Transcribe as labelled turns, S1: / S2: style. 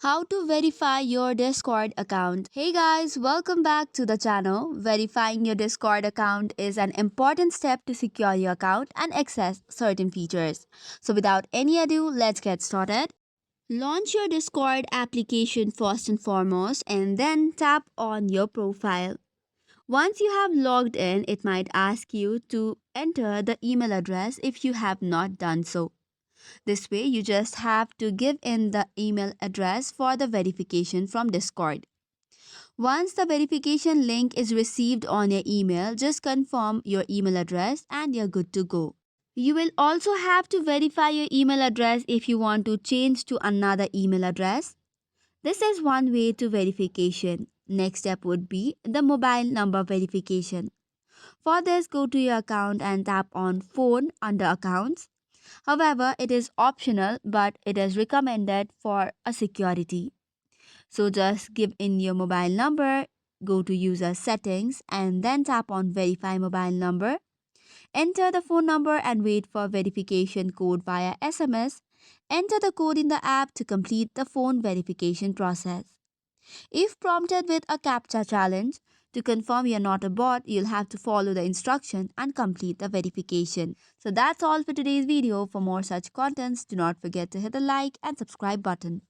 S1: How to verify your Discord account. Hey guys, welcome back to the channel. Verifying your Discord account is an important step to secure your account and access certain features. So without any ado, let's get started. Launch your Discord application first and foremost and then tap on your profile. Once you have logged in, it might ask you to enter the email address if you have not done so. This way, you just have to give in the email address for the verification from Discord. Once the verification link is received on your email, just confirm your email address and you're good to go. You will also have to verify your email address if you want to change to another email address. This is one way to verification. Next step would be the mobile number verification. For this, go to your account and tap on Phone under Accounts. However, it is optional but it is recommended for a security. So just give in your mobile number, go to user settings and then tap on verify mobile number. Enter the phone number and wait for verification code via SMS. Enter the code in the app to complete the phone verification process. If prompted with a CAPTCHA challenge, to confirm you're not a bot, you'll have to follow the instruction and complete the verification. So that's all for today's video. For more such contents, do not forget to hit the like and subscribe button.